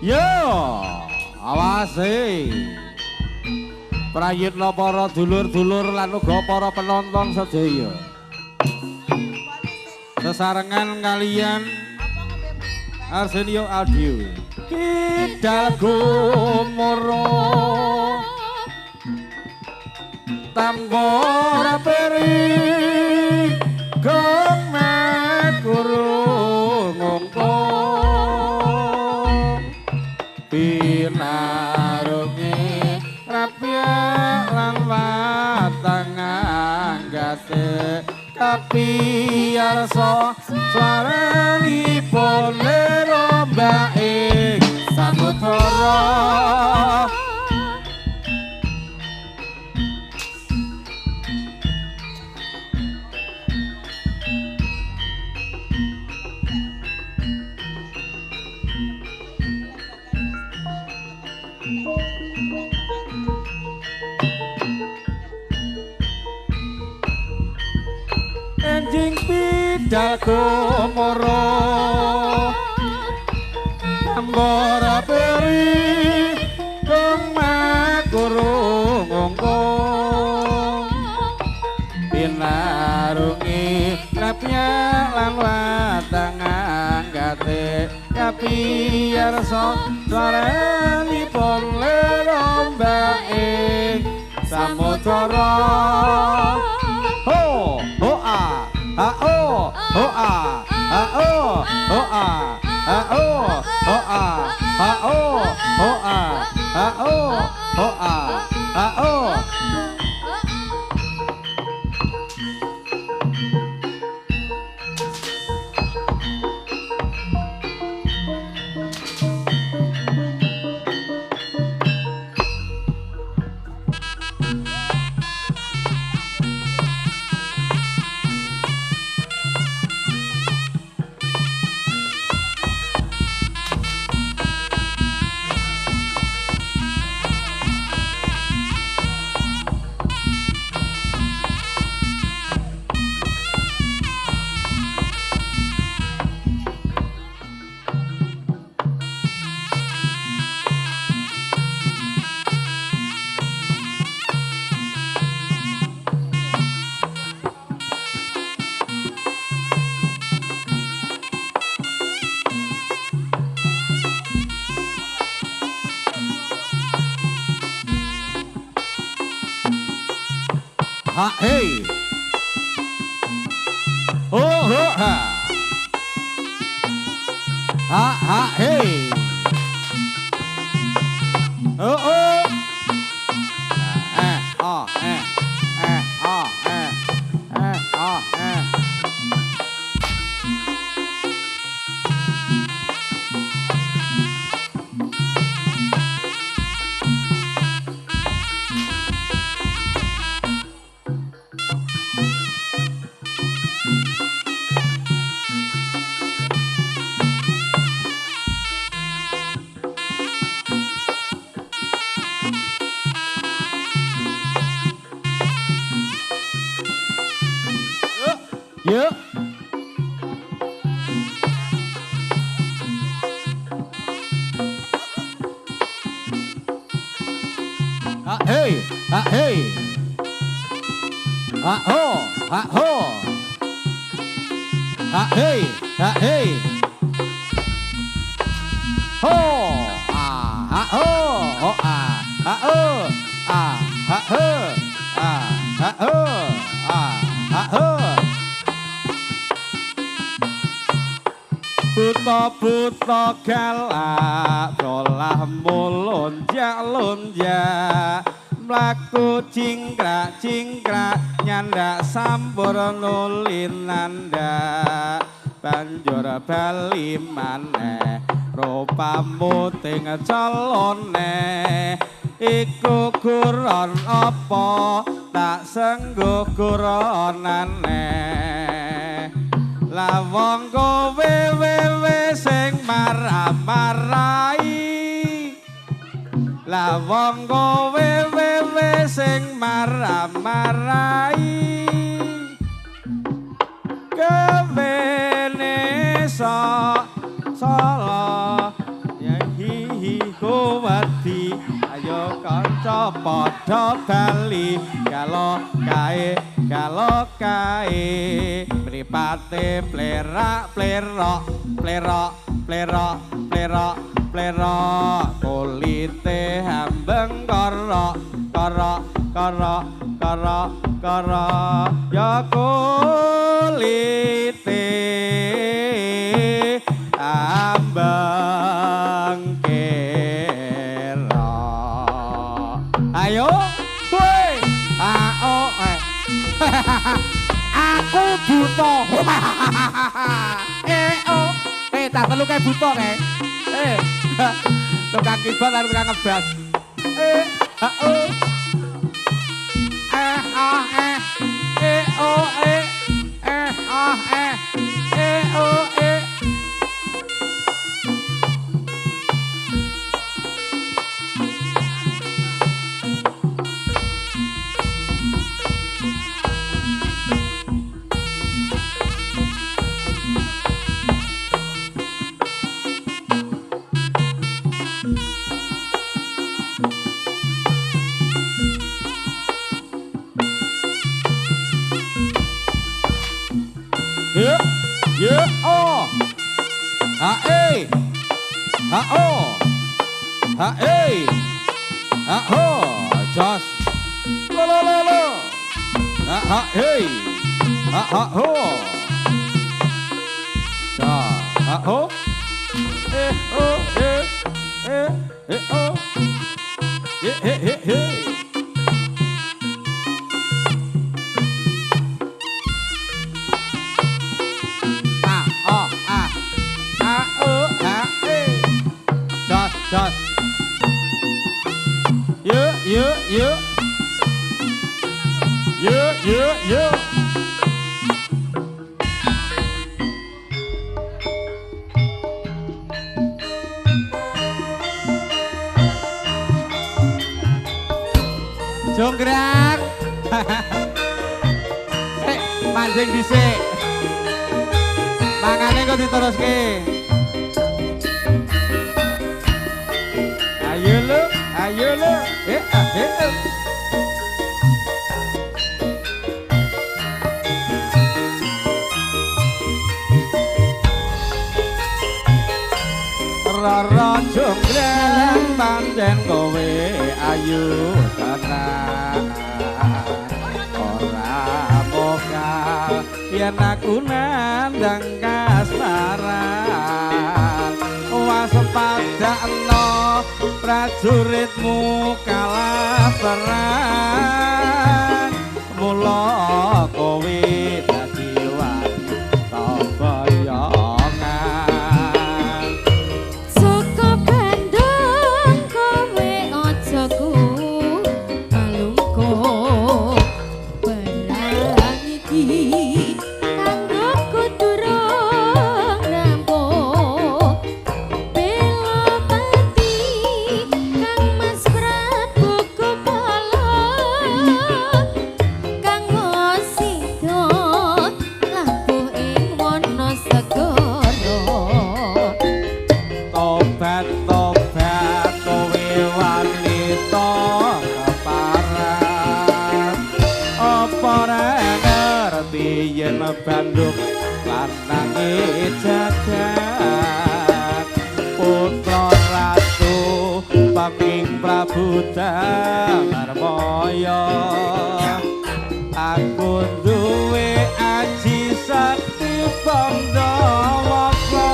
Yo, awase. Prayitna para dulur-dulur lan uga para penonton sedaya. Sesarengan kalian Arsenio Audio. Kidal gumoro tambora peri gomet guru ngongkong pinarungi rapya lan watang anggate kapiyarsa swaranipun lombaing samudra. Enjing pidal gumoro tambora beri gomet guru ngongkong pinarungi rapnya lan watang anggate kapiyarsa swaranipun lombaing samudra. Ho ho a ha o ho a ha o ho a ha o ho a ha o ho a ha o ho a ha o. Ha hey, ho ho ha, ha hey, oh oh, oh oh, yeah. Ha hey, ha hey, ha ho, ha ho, ha hey, ha hey, ho, ha ho, ho ha ho, ha ho, ha ho, ha ho. Buta-buta galak dolah mulunjak-lunjak mlaku cingkrak-cingkrak nyandak sampurna linandak banjur bali maneh rupamu ting calone iku guron apa tak sengguh guronane. Lawang kowe wewe sing marah-marahi, lawang kowe wewe sing marah-marahi, kewene sok solo ya hi dadi ayo kanca padha bali kalau kae mripate plerak plerok kulite hambeng kara ya kulite ambang kera ayo woi aku buta tak telu kae buta kae tukang keyboard lan tukang ngebas Just lo hey ho ja ho just yeah. Jonggrang. Mancing dhisik. Mangane kok diteruske. Ayo lo. Rara jonggrang pancen kowe ayu tenan ora bokal yen aku nandang kasmaran waspadakno prajuritmu kalah perang mula kowe dadi wanita bayangan saka Bandung kowe aja kalungko perang iki kanggo durung rampung bela pati kang Mas Prabu Kupala kanggo sidot labuh ing Wonosegoro tobat kowe wanita keparat apa ora ngerti yen Bandung lanange jagat putra ratu panging Prabu Damarmaya aku duwe aji sakti Pandawaka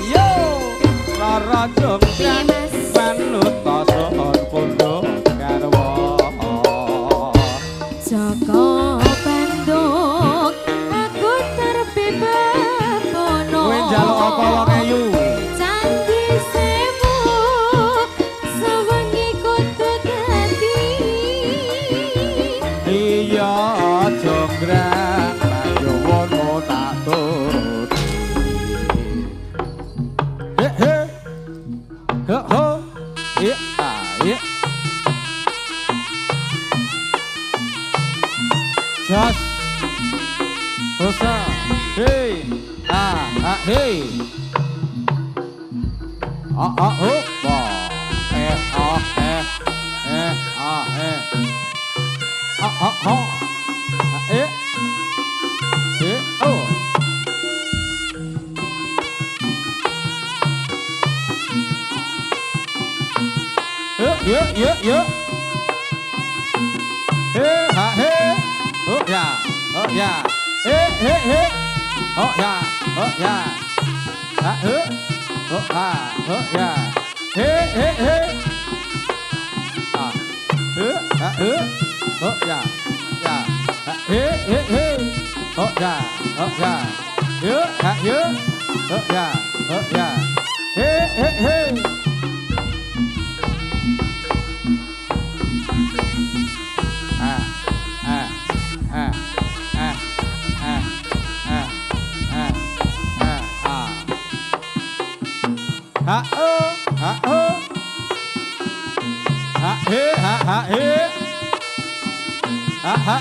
yo Rara jonggrang manut sohon pundhuk garwa Jaka Bandung aku terbebas bono kowe njaluk apa wong ayu Candi Sewu sewengi kudu dadi iya jonggrang ayo wono tak turuti he ho iya just Rosa hey hey hoppa ho ho e oh yo he ha he oh ya he oh ya ha he oh ya he ah he ha he oh ya he oh ya yo ha yo oh ya he ha oh ha he ha he ha oh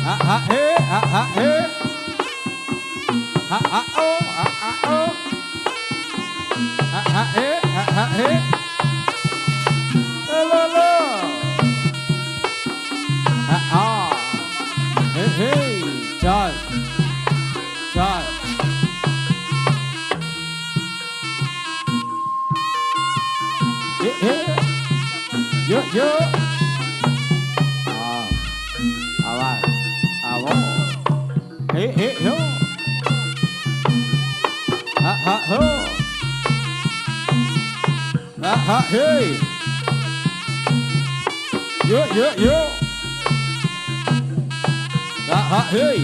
ha he ha he ha oh ha he lo ha hey trời yo awan awo he yo ha ho ha hey yo ha hey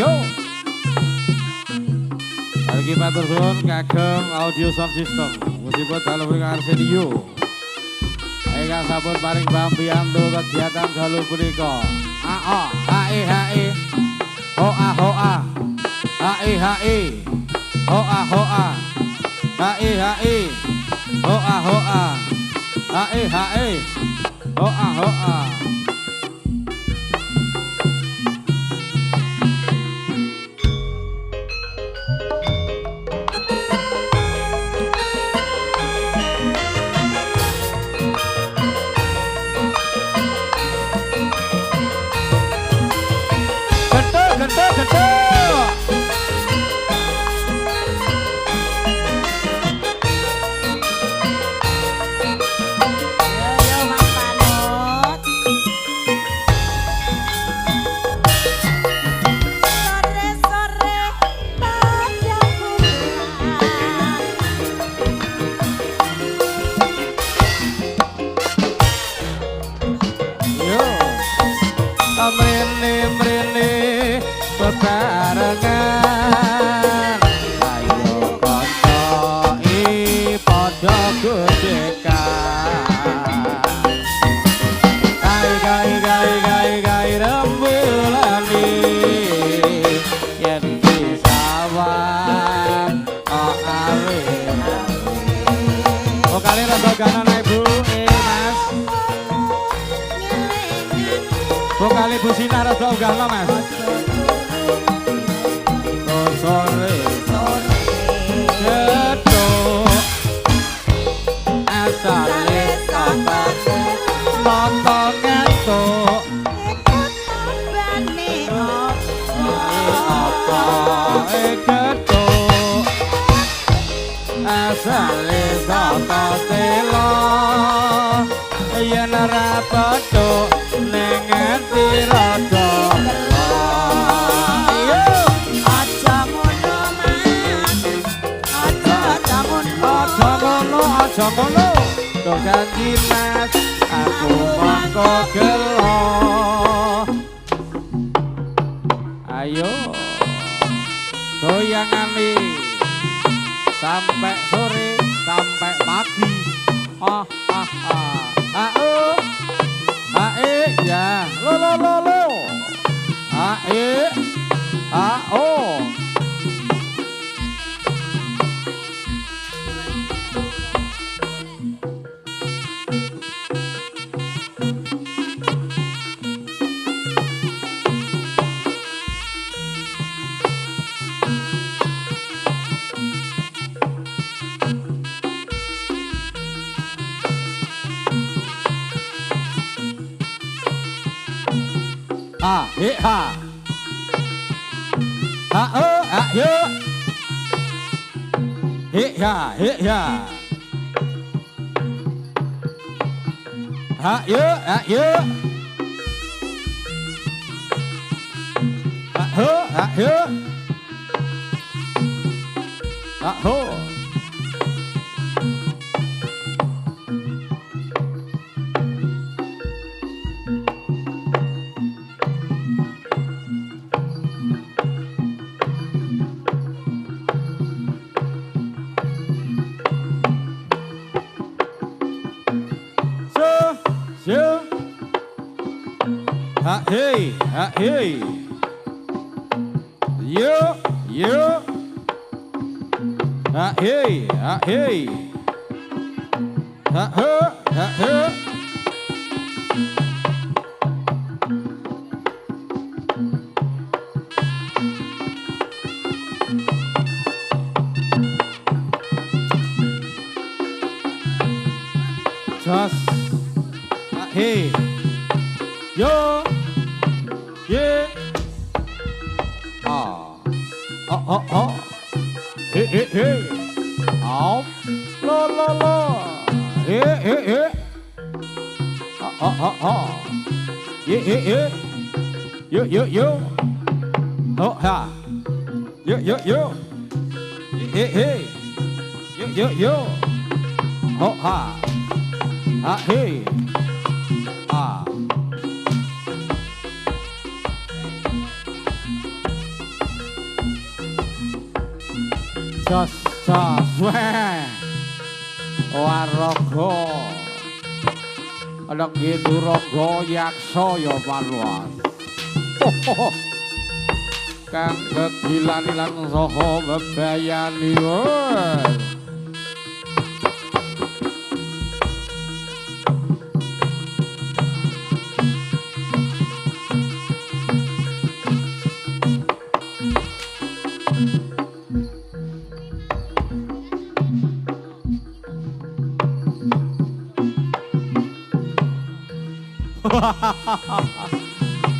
yo lagi matur suwun kagem audio sound system musibah dalu Arsenio ingkang sampun paring pambiyantu kegiatan dalu punika hae hoa hae hae hoa hae hae hoa mrene bebarengan ayo kanca padha gojekan gai rembulane yen disawan ale vokale rada ganan ibu mas vokale Bu Sinar rada unggahno mas sore cetuk asale saka Wisata tela yen ora petuk ning ati rada ayo Aja ngono mas, aja ngono. aja ngono do janji mas aku mangko gelo ayo goyangane sampai sore sampai pagi ya lo oh yo hey yo hey just hey yo yeah hey oh lo hey yeah yo oh ha yo hey yo oh ha hey jos waraga ana gitu raga yaksa ya panuas kang gegilani lan saha bebayani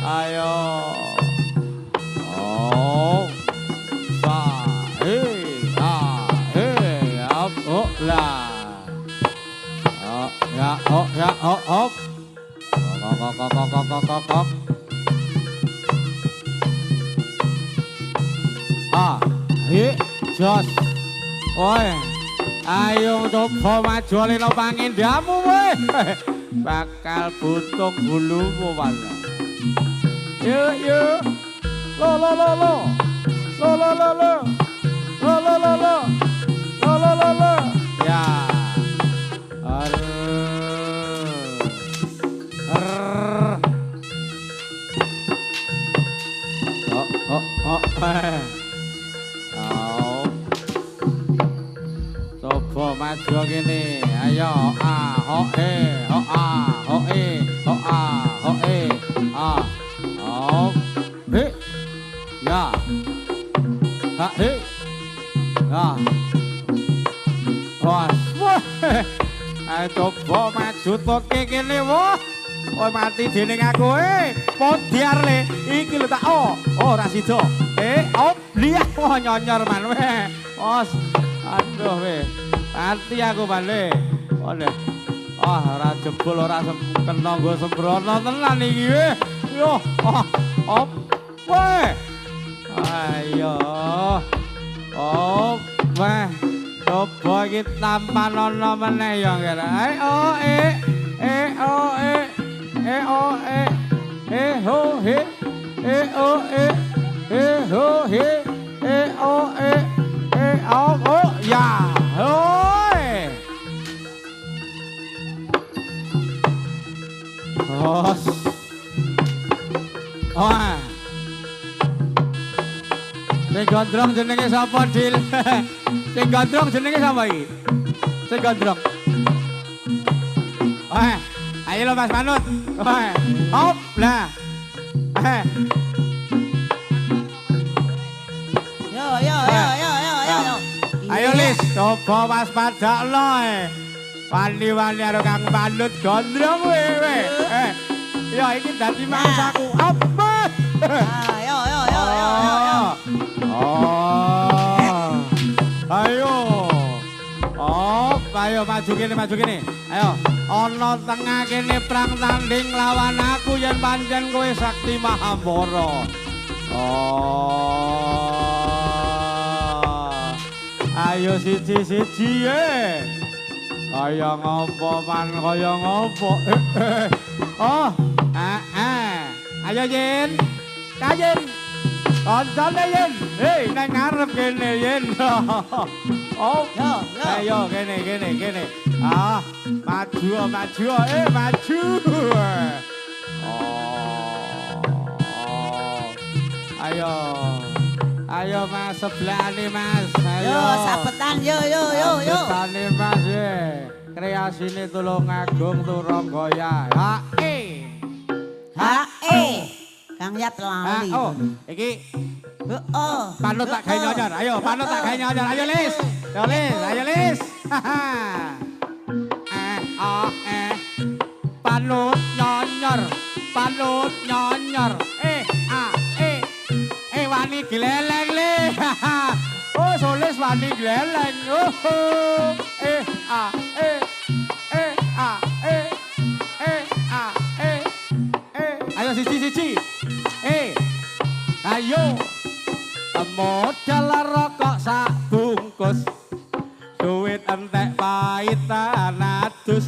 ayo oh sa up lah up jos oi ayo coba maju lino pangindamu weh bakal buntung bulumu mana yo lo ya coba maju gini ayo ayo coba maju toke kene wah mati dening aku podiar le iki lho tak ora sida liah nyonyor man weh aduh weh Mati aku balik. Waduh. Ah, ora jebul ora kena nggo sembrono tenan iki weh. Yo, op. Weh. Ayo. Weh. Coba iki tampan ana meneh ya kira. Ayo, ho he. Ho he. Ya. Oi. Os. Wah. Sing gondrong jenenge sapa, Dil? Sing gondrong jenenge sapa iki? Sing gondrong. Ayo lo Mas Manut. Hop lah. Yo. Ayo Lis, coba waspadakno wani-wani karo Kang Manut gondrong we. Ya iki dadi mangsaku. Apa? Yo. Ayo maju kene. Ayo. Ana tengah kene prang tanding lawan aku yen pancen kowe Sakti Mahabara. Ayo siji-siji kaya ngopo man kaya ngopo. Ayo Yen. Kayen. Koncone Yen. Hei nang ngarep kene Yen. Ayo kene. Maju. Maju. Ayo Mas sebelah nih Mas. Ayo. Sabetan yo. Sabetan nih Mas kreasine Tulungagung Turanggaya. Kang Yat lali. Iki. Panut tak gawe nyonyor. Ayo panut tak gawe nyonyor. Ayo Lis. Ayo Lis. Panut nyonyor. Wani gleleng le. Solis wani gleleng. Ayo siji. Ayo. Modal rokok sak bungkus. Duit entek paitan adus.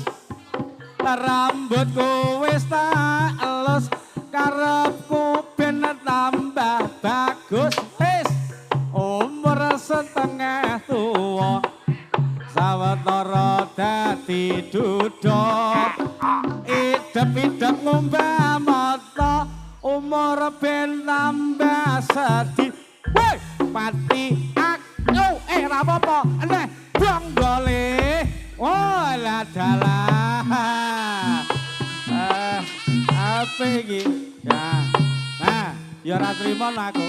Rambutku wis tak elus. Karepku ben tambah bagus. Umur setengah tua. Sawetara dadi duda. Idep-idep ngumbah mata. Umur ben tambah sedih. Woi, mati aku. Ra apa-apa. Eneh, bonggole. Oh, lah dalah. Apa iki? Ya. Nah, ya ora trimo aku.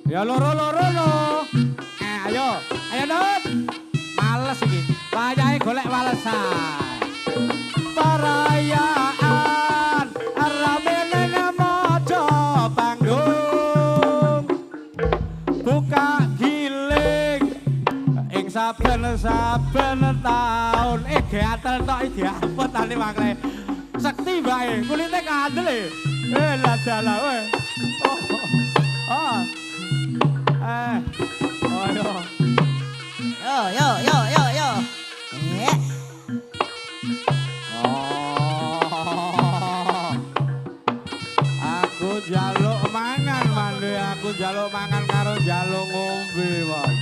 Ya loro-loro no. Ayo Nut. Males iki. Wayahe golek walesan. Perayaan rame nang mojo panggung. Buka giling ing saben-saben taun. Gatel tok iki diapet ane makle. Sakti bae, kulite kandel e. Lah dalah kowe. Yo. Aku njaluk mangan mande, aku njaluk mangan karo njaluk ngombe, Mas.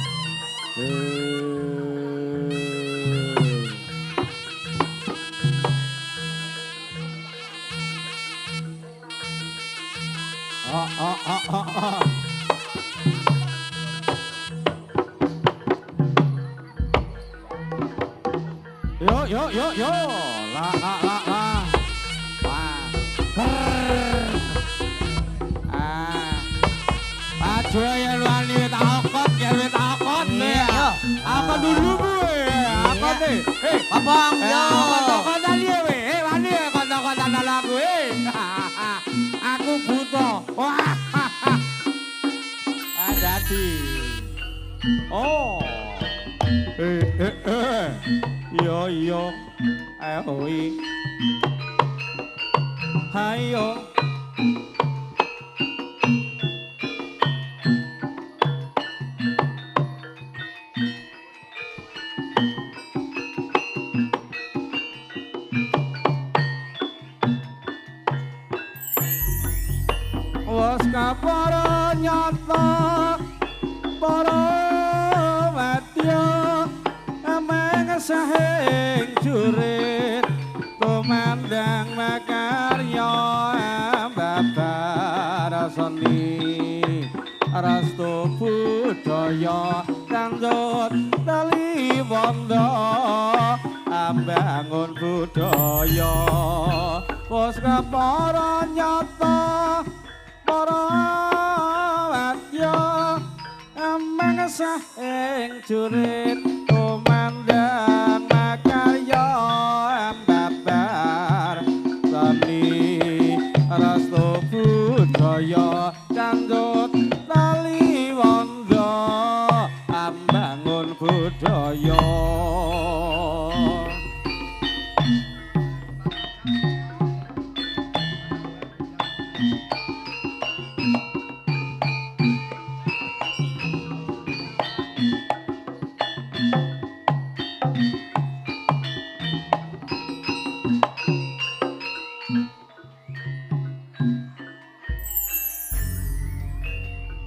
Yo. La. Maju ya wani takot, gawe takot. Apa dulu gue? Apa deh? Abang yo. Kotak-kotak dia we. Wani kotak-kotak lagu Aku buta. Wah. Dadi. Oh. Yo yo oi hayo was kapara nyata para wadya ameng sahing jurit tumandang makarya babar seni rastu budaya kandhut tali wanda ambangun budaya was kapara nyata para wadya mengsah ing jurit tumandang makarya babar seni rastu budaya kandhut tali wanda ambangun budaya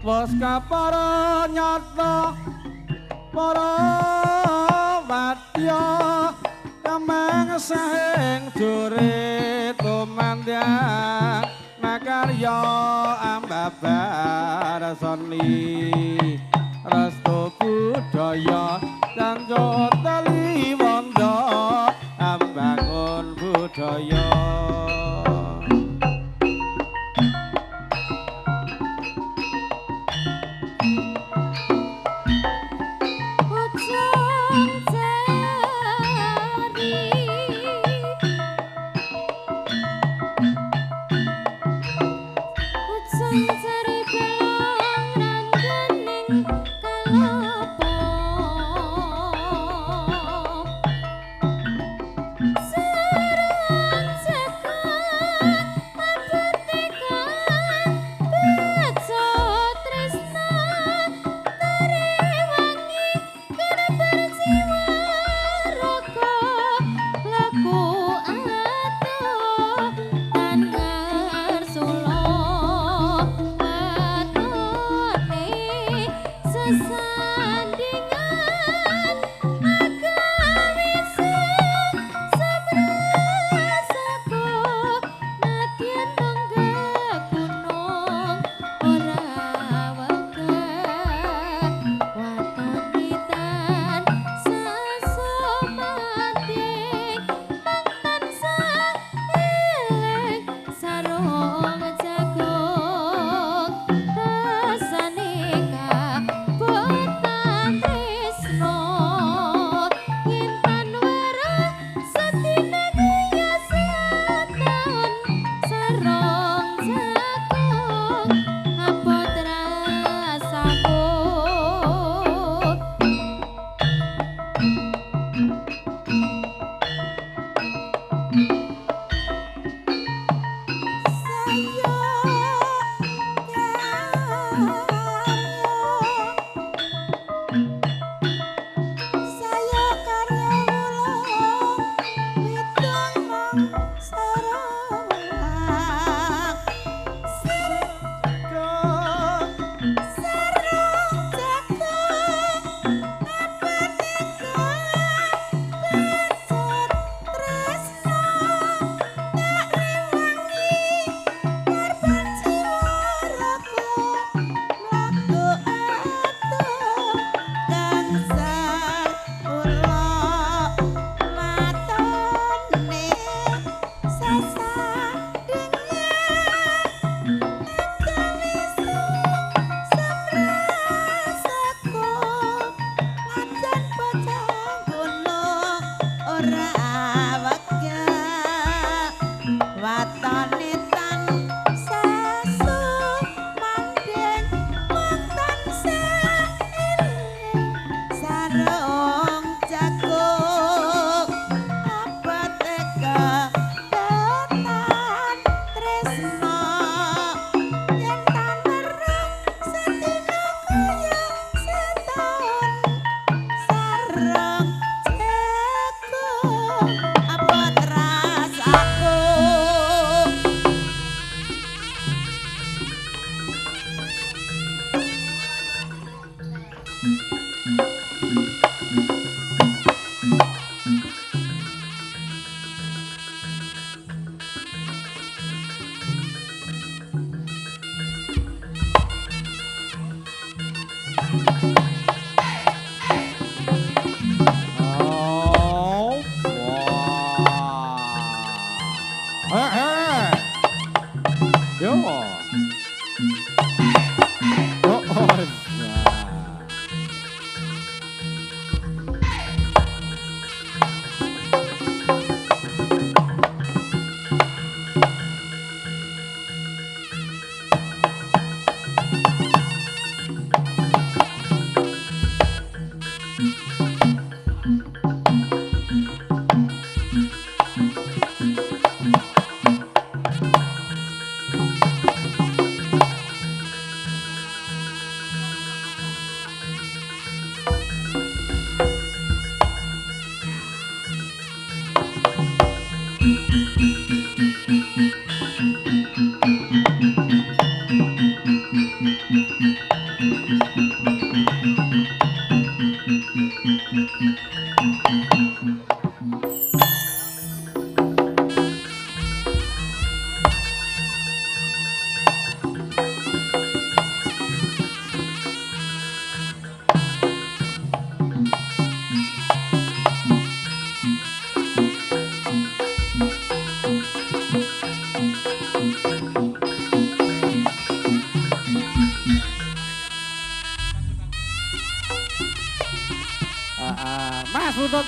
was kapara nyata para wadya kamang sahing jurit tumandang makarya ambabar seni rastu budaya kandhut tali wanda ambangun budaya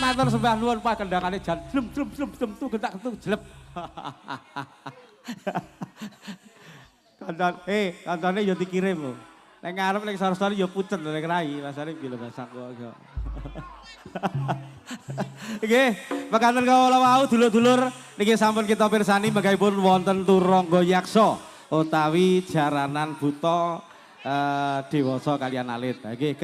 matur sembah nuwun pakendhangane jan jlem tu gentak tu jlep. Kancane ya dikirim lho. Nek ngarep ning Saraswati ya pucet nek rai, rasane piye lho masak kok. Nggih, mekaten kawula wau dulur-dulur niki sampun kita pirsani menggaipun wonten turangga yaksa utawi jaranan buta dewasa kaliyan alit. Nggih,